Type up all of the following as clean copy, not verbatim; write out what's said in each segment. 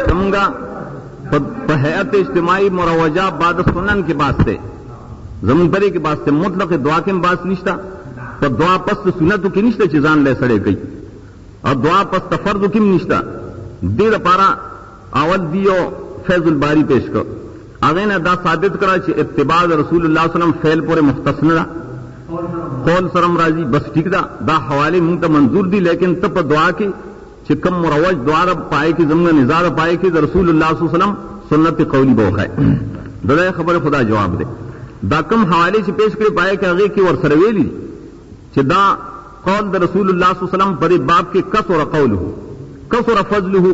زمونگا پا حیات اجتماعی مروجہ بعد سنن کے باستے زمون پری کے باستے مطلق دعا کے باس نشتا پا دعا پس سنتو کی نشتا چیزان لے سڑے گئی اور دعا پس تفرد کی نشتا دیر پارا اول دیو فیض الباری پیش کر اغین دا ثابت کرا چی اتباع رسول اللہ صلی اللہ علیہ وسلم فعل پورے مختص نہ قول سرم راضی بس ٹھیک دا حوالے منگ تا منظور دی لیکن تب دعا کی چی کم مروج دعا رب پائے کی زمین نظار پائے کی رسول اللہ صلی اللہ علیہ وسلم سنت قولی بوخائے دا خبر خدا جواب دے دا کم حوالے چی پیش کرے پائے کہ اغیر کی ورسرویلی چی دا قول دا رسول اللہ صلی اللہ علیہ وسلم پر باب کے کسر قولہو کسر فضلہو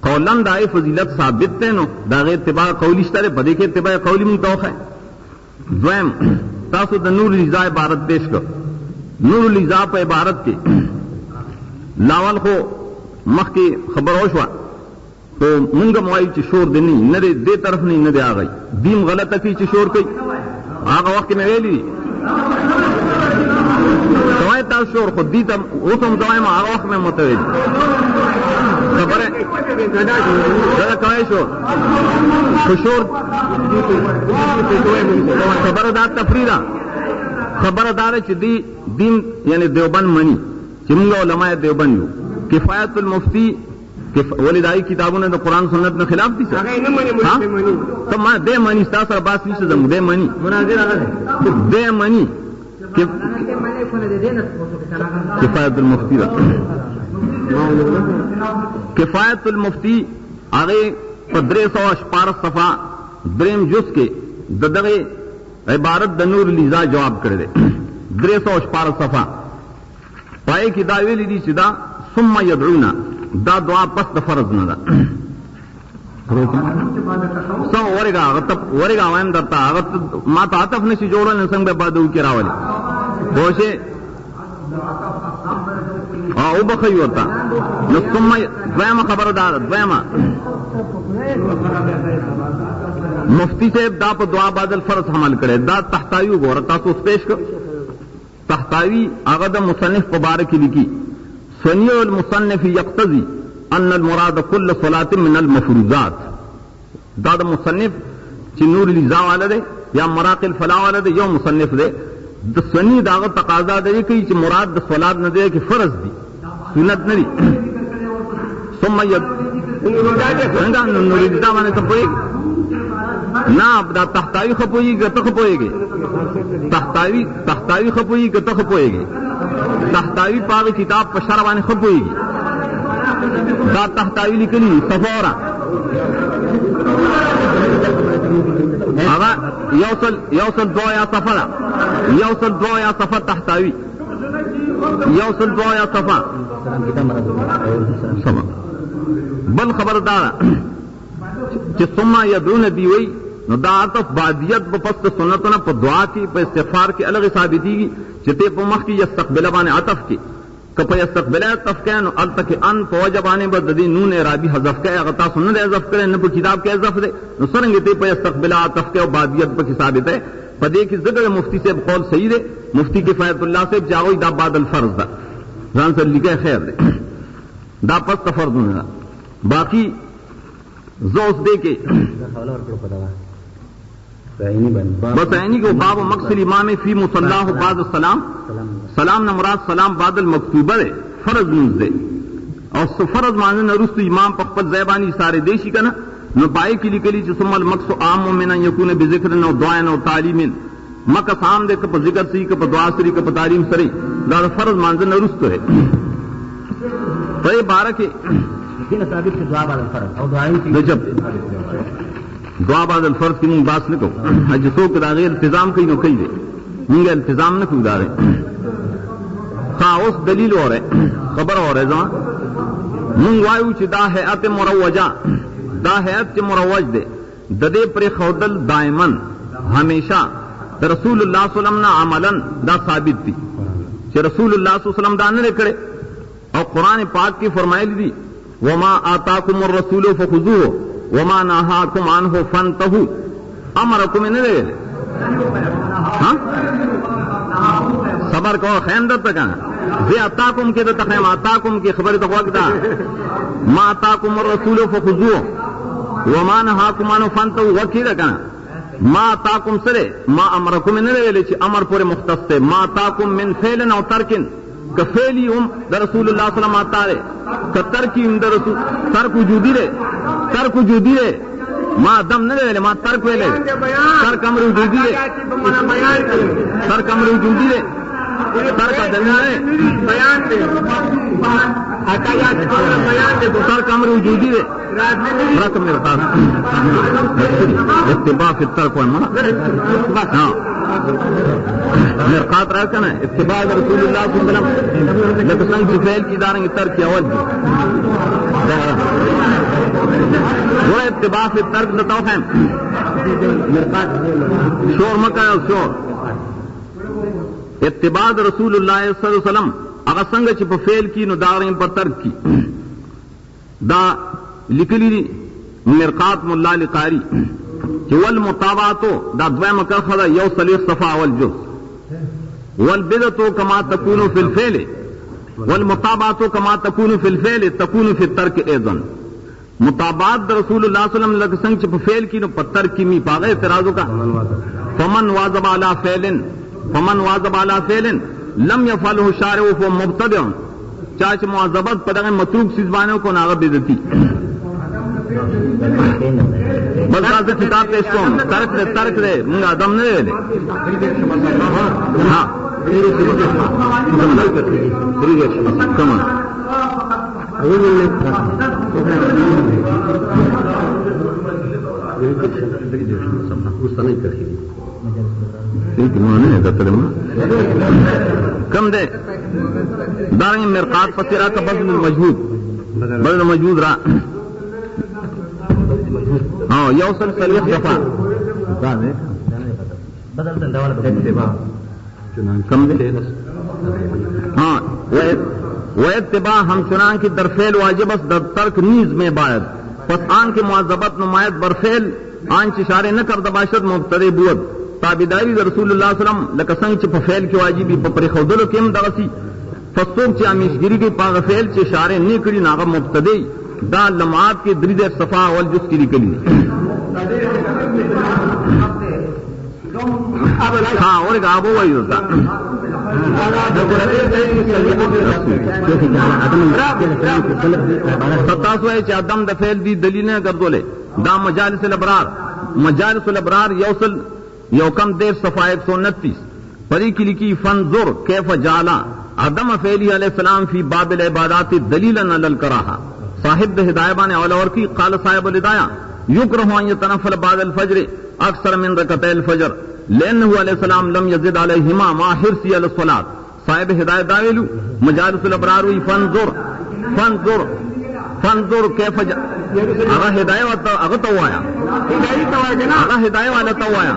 قولاً دا فضیلت ثابت تے نو دا غیر اتباع قولی شتارے پدے کے اتباع قولی منتوخ ہے دویم تاسو دا نور الازاء عبارت پیش کر نور الازاء پا عبارت کے لاول خو مخ کی خبر ہوشوا تو منگا موائی چی شور دے نہیں ندے دے طرف نہیں ندے آگئی دیم غلط کی چی شور کئی آگا وقت میں ویلی دوائی تا شور خود دیتا اوتم دوائی ما آگا وقت میں متویلی خبر ہے ذرا کوئی شور خوشور خبردار تفریدہ خبردار چی دین یعنی دیوبند منی چی منگا علماء دیوبند یو کفایت المفتی ولیدائی کتابوں نے تو قرآن سنت نے خلاف دی سر تو میں دے منی ستا سر باس نہیں سے دے منی دے منی کفایت المفتی کفایت المفتی آگے 1518 صفحہ دریم جز کے ددغے عبارت دنور الازاء جواب کر دے 1518 صفحہ پائے کی دعوی لی دی چدا ثم یدعونا دا دعا پس دا فرض نہ دا سو ورگا وائم درتا ما تا عطف نشی جوڑا نسنگ بے بادو کی راولی دوشے او بخی ہوتا ثم دویمہ خبردار دویمہ مفتی سے دا پا دعا بعد الفرض حمل کرے دا تحتاوی گو رتا تو اس پیش کر تحتاوی آغد مصنف پبارکی لکی سنیع المصنف یقتضی ان المراد کل صلاة من المفروضات دا دا مصنف چی نور الازاء والا دے یا مراق الفلاح والا دے یا مصنف دے دا سنی داغ تقاضا دے کہ چی مراد دا صلاة نہ دے کہ فرض دی سنت نہ دی ثم نور الازاء وانے سب پوئے گی نا دا تحتاوی خپوئی گا تخپوئے گی تحتاوی خپوئی گا تخپوئے گی تحتاوی پاگی کتاب پشاروانے خپوئے گی دا تحتاوی لکلی صفورا آغا یوصل دو یا صفرہ یوصل دو یا صفر تحتاوی یوصل دو یا صفر بل خبردارا چی سمہ یدعون دیوئی نو دا عطف بعدیت بپست سنتنا پا دعا کی پا استغفار کی الگ ثابتی کی چتے پا مخ کی یستقبل بانے عطف کی کپا یستقبل عطف کیا نو التک ان پا وجہ بانے بددی نون اعرابی حذف کیا اغتا سنت حذف کرے نو پا کتاب کے حذف دے نو سرنگی تے پا یستقبل عطف کیا بعدیت پا کی ثابت ہے پا دے کی ذکر مفتی سے قول صحیح دے مفتی کفایت اللہ سے جاوئی دا بعد الفرض دا زان سے لکھے خیر دے دا پس تفرض ہونے دا باقی زوس دے کے بس عینی کو باب مقصد امام فی مصلاح بعد السلام سلام نہ مراد سلام بعد المکتوبہ دے فرض منز دے اور فرض معنی نہ رست امام پخپت زیبانی سارے دیشی کا نا نہ پائے کی لکلی ثم المقصد عام من ان یکون بذکر نو دعا نو تعلیم مقصد عام دے کپ ذکر سی کپ دعا سری کپ تعلیم سری دا فرض معنی نہ رست ہے تو یہ بارہ کے ثابت سے دعا بعد الفرض اور دعائیں دعا بعد الفرض کی منگ باس نکو حج سو کے داغے التزام کئی نو کئی دے منگا التزام نکو داغے اس دلیل ہو رہے خبر ہو رہے زمان منگ وائیو چی دا حیات مروجہ دا حیات چی مروج دے ددے پر خودل دائمن ہمیشہ رسول اللہ صلی اللہ علیہ وسلم نا عملاً دا ثابت تھی چی رسول اللہ صلی اللہ علیہ وسلم دا نہ کرے اور قرآن پاک کی فرمائے لی وما آتاکم الرسول فخذوه وما نهاكم عنه فانتهوا امركم ان دے صبر کو خیم دت کنا زی اتاکم کې د تخیم اتاکم کې خبره د وخت دا ما اتاکم الرسول فخذوه وما نهاکم عنه فانتهوا وکیل کنا ما اتاکم سره ما امرکم نه ویل چې امر پورې مختص ده ما اتاکم من فعل او ترک کفیلی هم در رسول اللہ صلی اللہ علیہ وسلم آتا ہے کترکی هم در رسول ترک وجودی رے ترک وجودی رے ما دم نہ لے ما ترک ویلے ترک امر وجودی رے ترک امر وجودی رے ترک دم ہے بیان دے ترک امر وجودی رے رقم میرے پاس اتباع فی الترک والمنع ہاں مرقات راکنا ہے اتباع رسول اللہ صلی اللہ علیہ وسلم لکسنگ کی فعل کی دارنگ ترک کی اول وہ اتباع فی الترک نتاو خیم شور مکہ ہے شور اتباع رسول اللہ صلی اللہ علیہ وسلم اگر سنگ چپ فعل کی نو دارنگ پر ترک کی دا لکلی مرقات ملا لقاری والمطابعتو دا دوائم کرخدا یو صلیح صفا والجز والبدتو کما تکونو فی الفعل والمطابعتو کما تکونو فی الفعل تکونو فی الترک ایضا مطابعت دا رسول اللہ صلی اللہ علیہ وسلم سنگ چپ فعل کی نو پتر کی می پاگئے اعتراضو کا فمن واظب علی فعل لم یفعلہ شارع فو مبتدع چاچ معذبت پدغ متروک سیزبانوں کو ناغب بیدتی بس آج کتاب پیش کون ترک دے منگا دم نہ دے ہاں کمان کم دے دارنگ مرقات پسیرہ کا بذل المجہود را ہاں یوصل صلیح صفا کم دے ہاں وہ اتباع ہم چنان کی درفیل واجبس در ترک نیز میں باید پس آن کی معذبت نمایت برفیل آن چشارے نہ کر دباشت مبتدی بود تابیداری رسول اللہ صلی اللہ علیہ وسلم لکسنگ چھ فعل کی واجبی پپری خودلو کیم دغسی فسوق چھ امیشگیری کی پاغ فعل چھ اشارے نہیں کری ناغا مبتدی دا لمعات کے درید صفا والجز کی لکلی ہاں اور ایک آبو وہی ہوتا ستاسوائے چھ ادم دا فعل دی دلیلیں گردولے دا مجالس الابرار یوصل یوکم دیر صفحہ 129 پری کی لکی فنظر کیف جالا عدم فعلی علیہ السلام فی باب العبادات دلیلا علی الکراہا صاحب ہدایبان اولور کی قال صاحب الہدایہ یکرہ ان یتنفل بعد الفجر اکثر من رکعتي الفجر لانه علیہ السلام لم یزد علیہما ما حرصی علی الصلاۃ صاحب ہدایت داویلو مجالس الابرار فانظر کیف اگر ہدایت اگر تو آیا اگر ہدایت والا تو آیا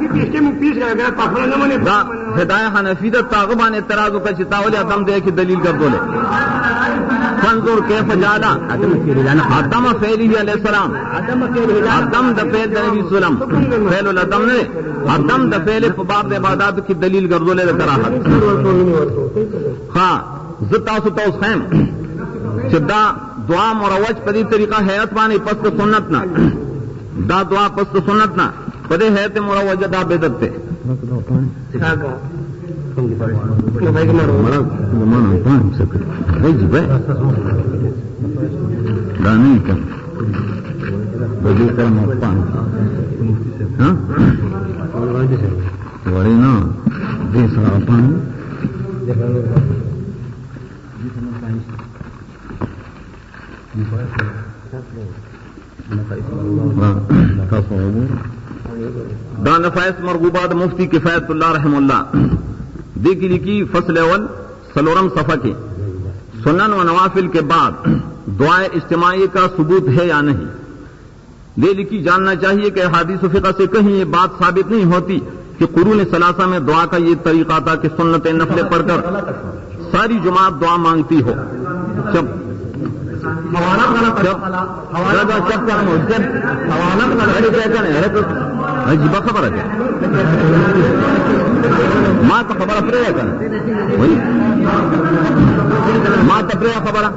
ہدایت حنفی دا تاغبان اعتراض کا چتاولی عدم دے کی دلیل کر دولے فانظر کیف جالا عدم فعلی علیہ السلام عدم دا فعل دا نبی سلام فعل العدم نے عدم دا فعل باب دا عبادات کی دلیل کر دولے دا کراحت ہاں زتا ستاوس خیم چدا دعا مروج پدی طریقہ حیات بانی پست سنتنا دا دعا پست سنتنا پدی حیات مروج دا بدت تے دانی کا بدی کر مپان ہاں وڑی نا دیسا اپان دا نفائس مرغوبات مفتی کفایت اللہ رحم اللہ دیکھی لکی فصل اول سلورم صفحہ کے سنن و نوافل کے بعد دعائے اجتماعی کا ثبوت ہے یا نہیں دے لکی جاننا چاہیے کہ حدیث و فقہ سے کہیں یہ بات ثابت نہیں ہوتی کہ قرون ثلاثہ میں دعا کا یہ طریقہ تھا کہ سنت نفل پڑھ کر ساری جماعت دعا مانگتی ہو جب عجیبہ خبر ہے ما ته خبره پرې کنه وای ما ته پرې خبره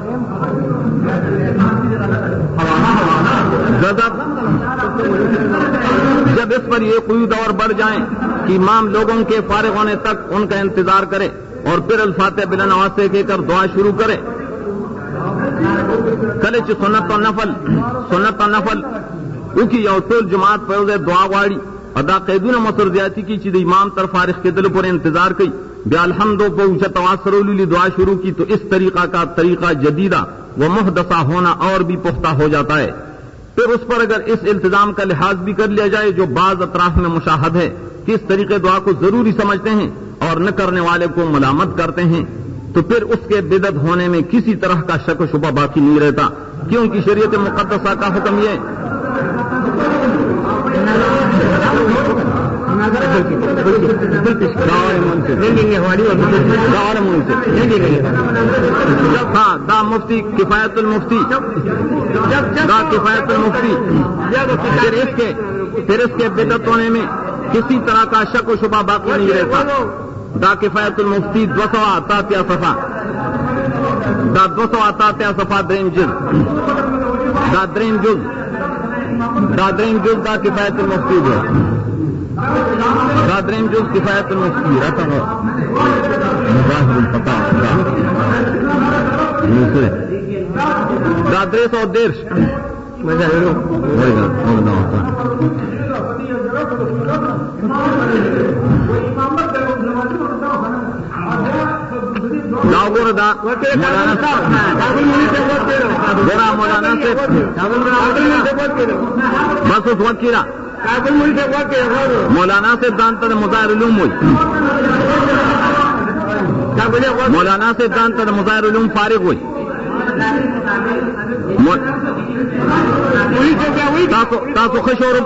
जब इस पर ये क़ुयूद और बढ़ जाएं कि इमाम लोगों के फारिग होने तक उनका इंतजार करे और फिर अल-फातिहा बिला नवाज से कहकर दुआ शुरू करे कले च सुन्नत और नफल उकी यौ टोल जमात पर दुआ वाड़ी अदा कैदून मसरदियाती की चीज इमाम तर फारिग के दिल पर इंतजार की बेअलहम्दो को ऊंचा तवासरुली दुआ शुरू की तो इस तरीका का तरीका जदीदा व मुहदसा होना और भी पुख्ता हो जाता है। फिर उस पर अगर इस इल्तिजाम का लिहाज भी कर लिया जाए जो बाज अतराफ में मुशाहद है कि इस तरीके दुआ को जरूरी समझते हैं और न करने वाले को मलामत करते हैं तो फिर उसके बिदअत होने में किसी तरह का शक शुबा बाकी नहीं रहता क्योंकि शरीयत मुक़द्दसा का हुक्म यह हाँ दा मुफ्ती किफायतुल मुफ्ती फिर इसके बिदअत होने में किसी तरह का शक व शुबा बाकी नहीं रहता। दा किफायतुल मुफ्ती 288 सफा दा 288 सफा द्रेम जुज दा किफायतुल मुफ्ती जो दादरेम जुज किफायतुल मुफ्ती रहता है मुजाहिरुल फता दादरे 110 मौलाना से बस उस वक्त कीरा मौलाना से दांत मुज़ाहिर उलूम हुई मौलाना से दांत मुज़ाहिर उलूम फारिग हुई तासु खशोर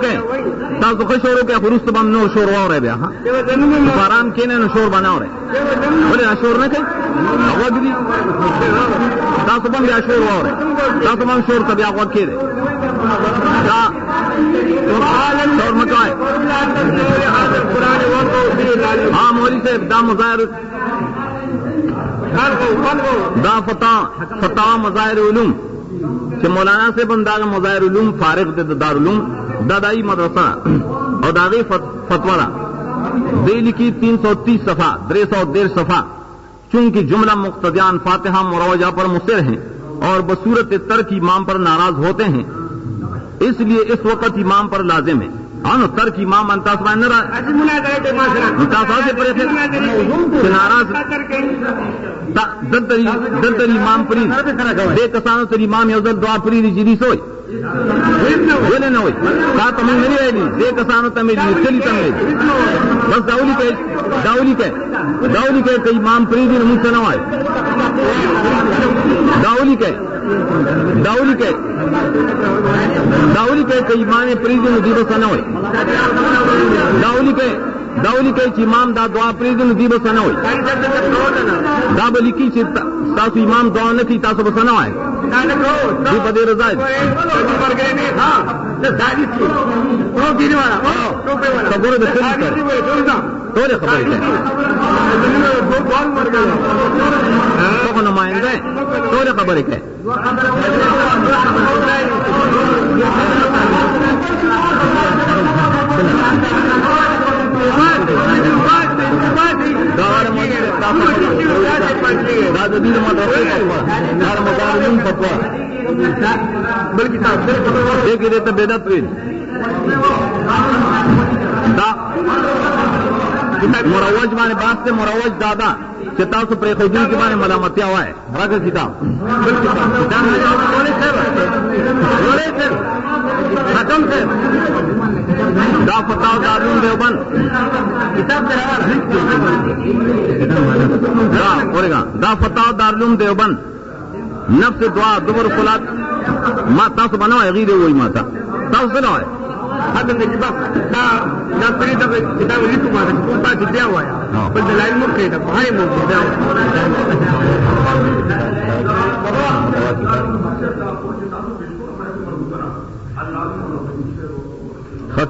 के फुरुस्त बम नो शोर हो रहे हाँ आराम के ने शोर बनाओ रहे बोले ना शोर न थे अवधि तासु बम या शोर हो रहे तासु बम शोर तब या वक्त के शोर मकाए हाँ मोरी से दा मुज़ाहिर दा फता मज़ाहिर उलूम कि मौलाना से बंदा मज़ाहिर उलूम फारिग दे दारुलूम दादाई मदरसा और दागी फतवा दिल्ली की 330 सफा 310 सफा चूंकि जुमला मुक्तदियान फातिहा मुरवजा पर मुसिर हैं और बसूरत तर्क इमाम पर नाराज होते हैं इसलिए इस वक्त इमाम पर लाजिम है हाँ न तर्क इमाम अंतासमान न से परे थे नाराज दर इमाम परी बेकसानो तर इमाम यौजल दुआ परी जिरी सोई बोले न होई का तमिल नहीं रहेगी बेकसानो तमिल चली तमिल बस दाउली के इमाम परी दिन मुझसे न आए दाउली के इमाम परी दिन दिवस न होई दाउली के इमाम दा दुआ परी दिन दिवस न होई दा बली की तासु इमाम दुआ न थी तासु बस न आए जी बदे रजा खबर तोरे खबर है तो नुमाइंदे तोरे खबर है देखिए देते बेदत मुरवज माने बात से मुरवज दादा किताब से प्रेखुदी के बारे मलामतिया हुआ है रख किताब दा फताव दारुल देवबंद दा फताव दारुल देवबंद नफ्स दुआ दुबर फुलात माँ तास बनाओ है गीरे वही माता तास बनाओ है هذا اللي بقى ده طريقه كتاب ليكم هذا تكون بقى تدعوا يعني بس العلم كده هاي مو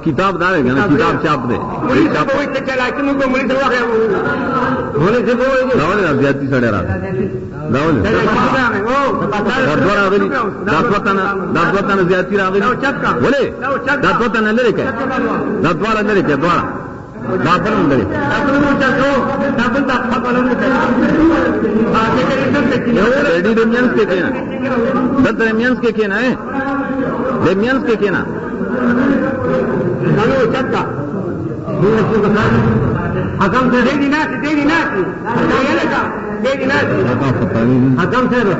کتاب دار ہے نا کتاب چاپ دے زیادتی سڑے رہا داتوتانا زیادتی رہا بولے داتوتانا لے کے داتوالا لے کے دوارا داتر لے ریڈی ریمینس کے کہنا دت ریمینس کے کہنا ہے ریمینس کے کہنا حکم سے دے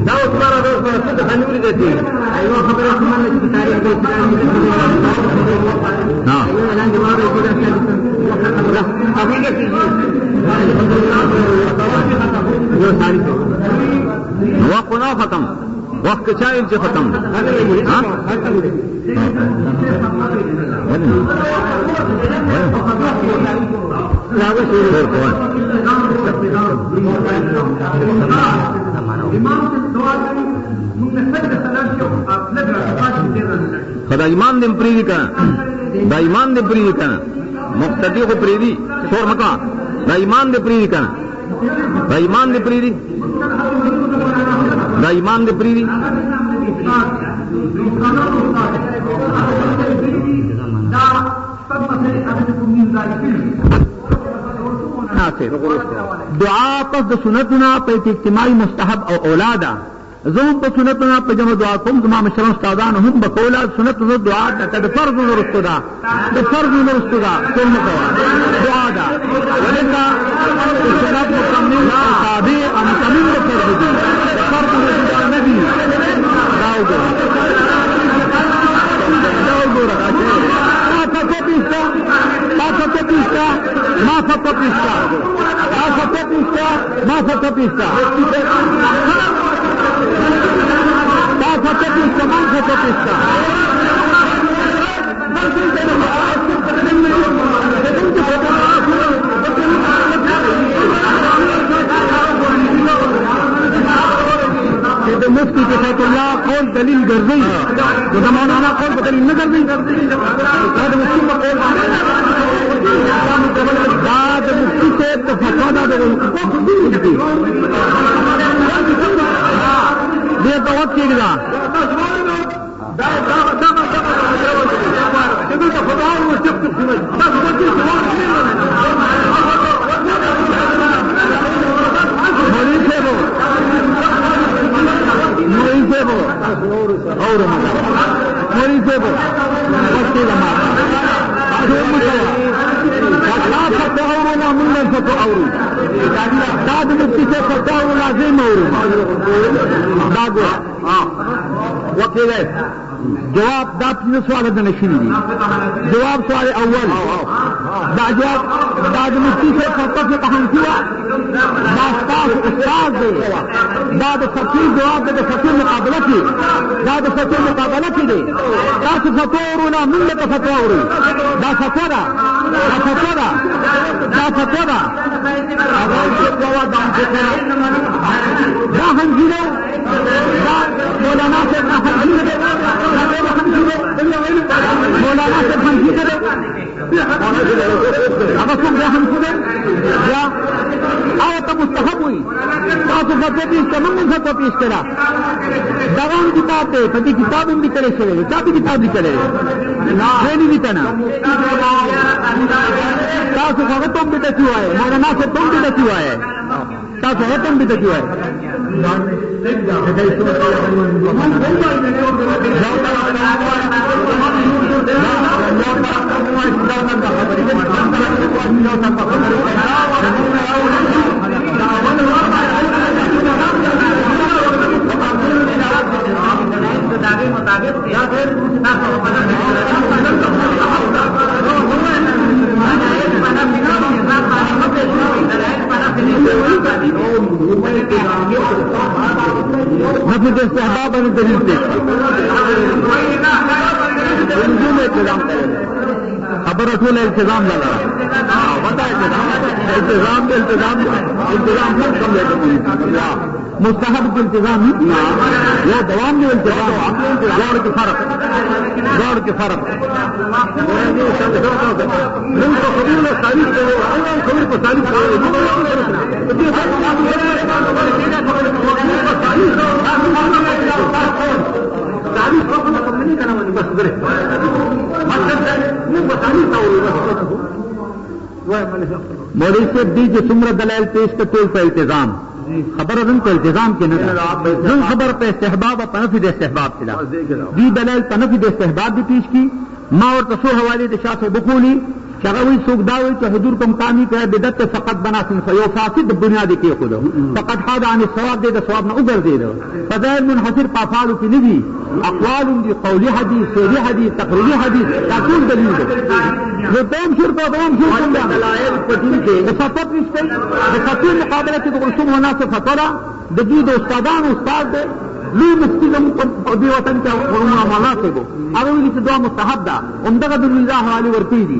حکم سے تمہارا دوست ہنوری دیتی ہے وقت نہ ختم وقت چاہیے سے ختم خدا ایمان دے پریری کا دا ایمان دے پریری کا مقتدی کو پریری شور مکا دا ایمان دے پریری کا دا ایمان دے پریری دا ایمان دے پریری دعا پس د سنتنا په اجتماعي مستحب او اولادا زوم په سنتنا په جمع دعا کوم زما مشران استادان هم په کولا سنتنا دعا د فرض ورستو دا د فرض ورستو دا کوم دعا دا ولکه سنت مکمل تابع او مکمل فرض دي فرض ورستو نبی داوګو ما فتوپیستا مفتی کے ساتھ اللہ قول دلیل کر رہی جو مولانا قول پر دلیل نہ کر رہی بعد مفتی سے تو فتوا نہ دے یہ تو وقت کی گا جواب دا پنځه سوال د نشری دي جواب سوال اول دا جواب دا د مفتی سے فتوا په حنفیه دا استاد دی دا د فقيه جواب د فقيه مقابله کې دا د فقيه مقابله کې دی تاسو فتورونه موږ ته فتوا ورو دا فتوا دا حنفیه دا مولانا سے مولانا سے ہنسی کرے اب اس کو کیا ہنسی دے کیا آیا تو مستحب ہوئی آپ فتو پیش کر من فتو پیش کرا دوام کتاب دے پتی کتاب بھی کرے چلے گا کیا بھی کتاب بھی کرے یہ نہیں کہنا تاسو هغه تم به دتی وای مولانا سے تم به دتی وای تاسو هغه تم به دتی وای نفذ استحباب ان دلیل پیش خبر رسول التزام لالا التزام بالالتزام التزام كم مستحب الالتزام یا دوام میں التزام دور کے فرق مولوی سے دی جو سمر دلائل پیش کے طول پر التزام خبر ازن کو التزام کے نظر خبر پہ استحباب اور پنفی دے استحباب چلا دی دلائل پنفی دے استحباب بھی پیش کی ماں اور تصور حوالے دشاہ سے بکولی شغوی سوکداوی کہ حضور کو مقامی کہ بدت فقط بنا سنفا یو فاسد بنیادی کے خودو فقط حاد عن الثواب دے دا ثواب نہ اگر دے دو فضائل منحصر پافالو کی نبی اقوال دی قولی حدیث سیری حدیث تقریری حدیث تاکول دلیل دے وہ دوم شرک و دوم شرک دلائل قدیم کے فتوت رشتے فتوی مقابلہ کی رسوم ہونا سے فتورا دجید استادان استاد دے لی مفتی دی وطن کیا معاملہ سے گو اگولی سے دعا مستحب دا عمدہ بالنزاح حوالی ورکی دی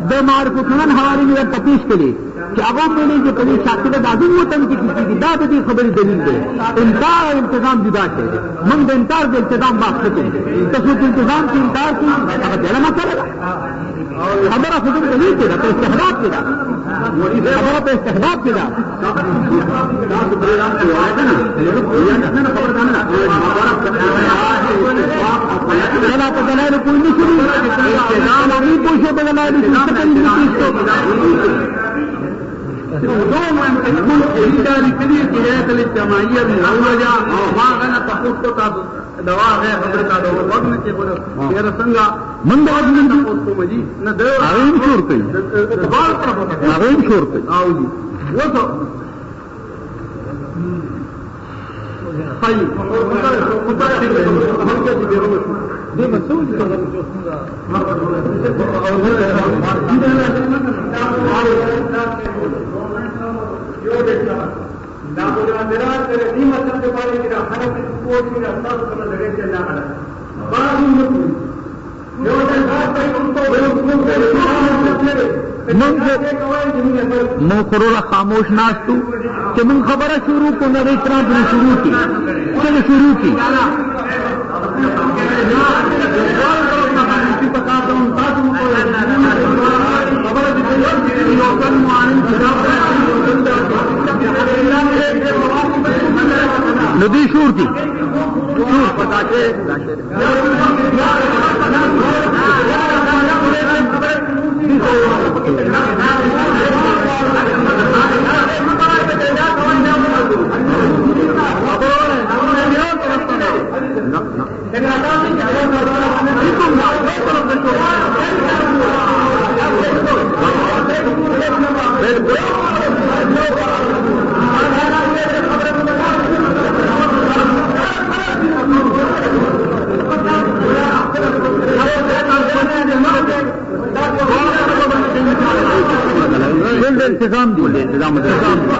دے معرفت من حوالی میں تپیش کے لیے کہ عوام میں لیجیے پہلے شاکر دادم وطن کی کسی کی داد دی خبری دلیل دے انکار اور انتظام جدا ہے من دے انکار دے التظام بات ختم تصویر انتظام کی انکار کی اگر دینا نہ کرے گا ہمارا خدم دلیل کے دا تو استحباب کے دا ہمارا پہ استحباب کے دا چلا تو دلائل کوئی نہیں شروع انتظام ابھی پوچھے بدلائل الاجتماعية المروجة ما غنى تقوت دواء غير خبرك هذا وقت نتي خود يا رسنگا من بعد من تقوت مجي ندو اغين شور كي اغين شور كي اودي وصل طيب دي مسؤول من قرور خاموش ناستو کہ من خبر شروع کو نہ اتنا بھی شروع کی چلو شروع کی ندی شور کی شور پتا کے انتظام دی انتظام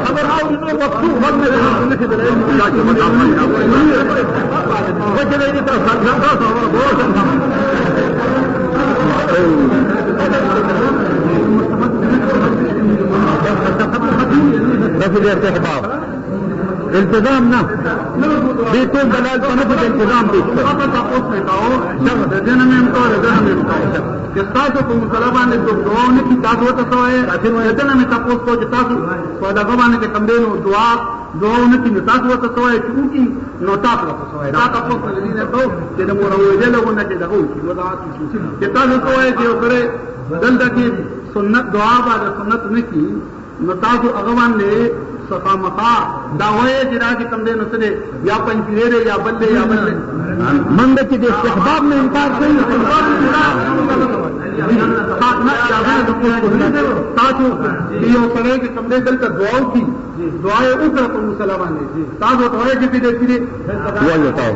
خبر او نو وقتو هم نه نشي د علم چې مقام نه وجه دې تر څنګه تاسو نفذ استحباب التزام نہ دیکھو دلال پر نفذ التزام دیکھو تاسو میں کاو جب دین میں تو دین میں کہ تاسو کو طلبان دې دعا نه کی تاسو ته سوې اخر دین میں تاسو کو چې تاسو په دغه باندې کم دینو دعا نه کی تاسو ته سوې چې کی نو تاسو ته سوې تاسو کو دې نه ته چې د مور وې له ونه چې دغه کی ودا چې تاسو کوی چې اوره دلته کې سنت دعا باندې سنت نه کی نو تاسو هغه باندې صفامخا دعوی جرا کی کم دے نسلے یا پنچیرے یا بلے مند کی دے استحباب میں انکار کئی تاسو دیو سڑے کے کم دے دل کا دعاؤں کی دعائیں اوپر پر مسلمان نے تاسو دعائیں کی بھی دیکھتی رہے دعا بتاؤ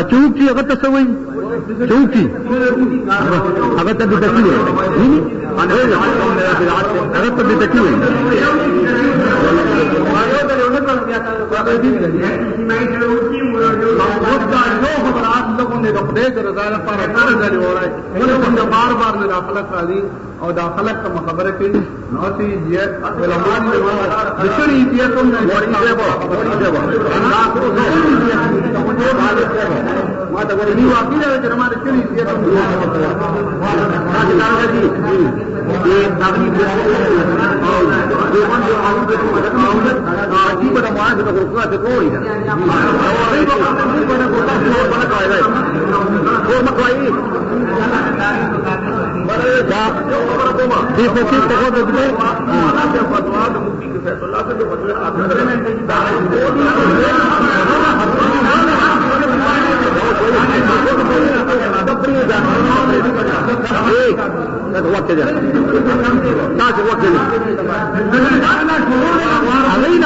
چوکی اگر تو سوئی چوکی اگر تو بدکی ہوئی اگر تو بدکی ہوئی بار بار میں داخلت راضی اور داخلت کا مخبر کی نوسی جیت علمان دشری جیتوں نے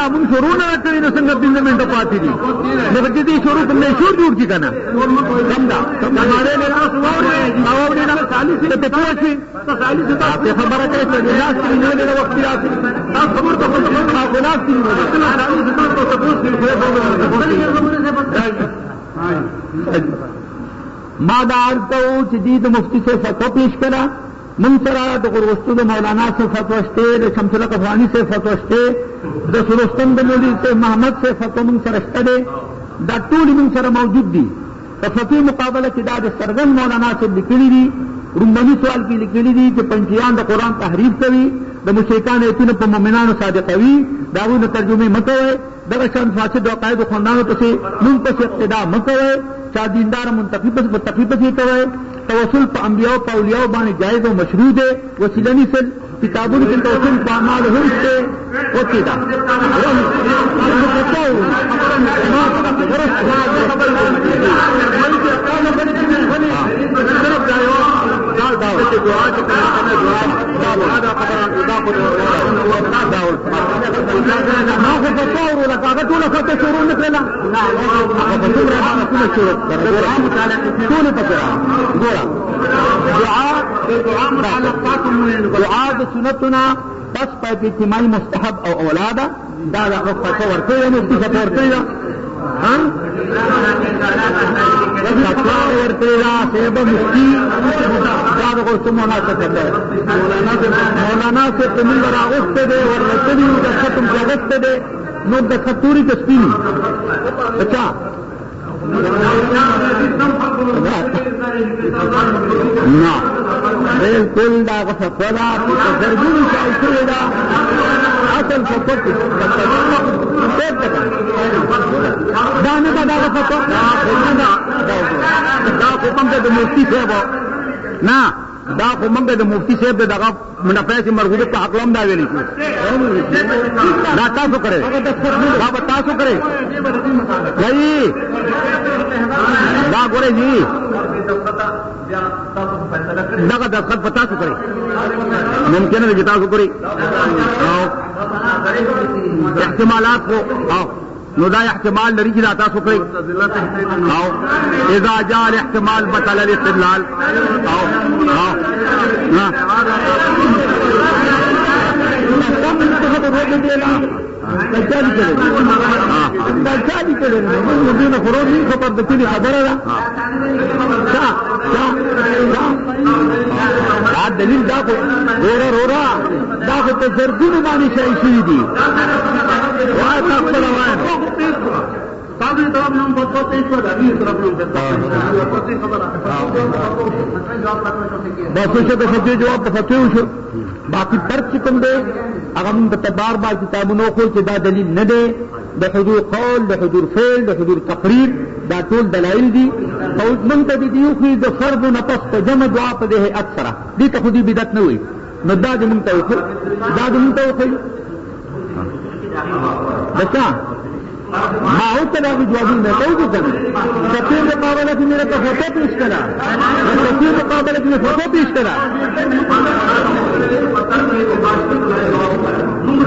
من شروع نہ کری نہ سنگت دن میں پاتی تھی مگر جدی شروع تم نے شور جوڑ کی کنا ہمارے خبر مادارت جدید مفتی سے فتو پیش کرا منصرا دغرستو مولانا سے فتوشتے شمس الحق افغانی سے فتوشتے دسرستم مولوی سے محمد سے فتو منصرشتے دا طول منصر موجود دی فتوی مقابلہ کی داد سرگن مولانا سے لکلی دی رمبنی سوال کی لکلی دی کہ پنچیان دا قرآن تحریف کوی دا مشرکان ایتون پا مومنان صادقوی داغون ترجمه مکوئے دغشان فاسد وقائد و خاندانوں پسی من پس اقتداء مکوئے چا دیندار منتقی پسی کوئے توسل پا انبیاء پا اولیاء بانی جائز و مشروع دے وسیلنی سل کتابوں کے توسل پا اعمال ہم سے ہوتی دا دعا سنتنا بس پہ اجتماعی مستحب او اولادا دادا فتو ورتے مفتی فتو ورتے ورتے سیب مفتی دادا کو تم مناسب کرتے مولانا سے تمہیں راغست دے اور رسلی تم جگت دے نو دستوری تسپینی اچھا نہ بالکل دا فتوا زرگونی چاہیے دا اصل فتوا دانے کا دا فتوا دا حکم دے مفتی صاحب نہ دا حکم دے مفتی صاحب دے دا منافع سے مرغوب کا حقلام دا ویلی دا تاسو کرے دا تاسو کرے جی دا گورے جی دا کا دستخط پتا سو کرے ممکن ہے جتا سو کرے احتمالات کو نو دا احتمال لري چې دا تاسو کوي او اذا جاء الاحتمال بطل الاستدلال او خبر دکلی خبره دا دلیل دا کو رورا دا کو تزرګونو باندې شي شي دي وای تاسو له وای تاسو طرف نوم په توګه څه دا دې طرف نوم په توګه خبره دا څه د فتوی جواب په فتوی شو باقي ترک کوم دی هغه موږ ته بار بار کتابونو خو چې دا دلیل نه دی د حضور قول د حضور فعل د حضور تقریر دا ټول دلایل دي او موږ ته دي یو خو د فرض نفس ته جمع دعا په دې اکثر دي ته خو دې بدعت نه وي نو دا دې موږ ته وکړو دا دې موږ ته وکړو بچا ما هو ته دا جواب نه کوو کنه سفیر مقابله کې میرے ته فوٹو پیش کرا سفیر مقابله کې فوٹو پیش کرا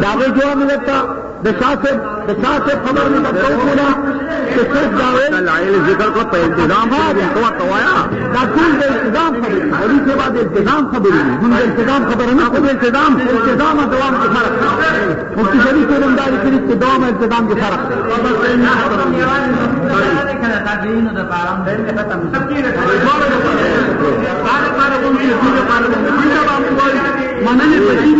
دا جواب ملتا د شاه صاحب خبر مې درته وکړه چې شیخ جاوید دلایل ذکر کو په التزام تو توایا دا ټول د التزام خبرې مولوي صاحب د التزام خبرې موږ د التزام خبره نه کوو التزام او دوام کې فرق دی مفتي شریف علم دا لیکلي چې دوام او التزام کې فرق دی مننه پدې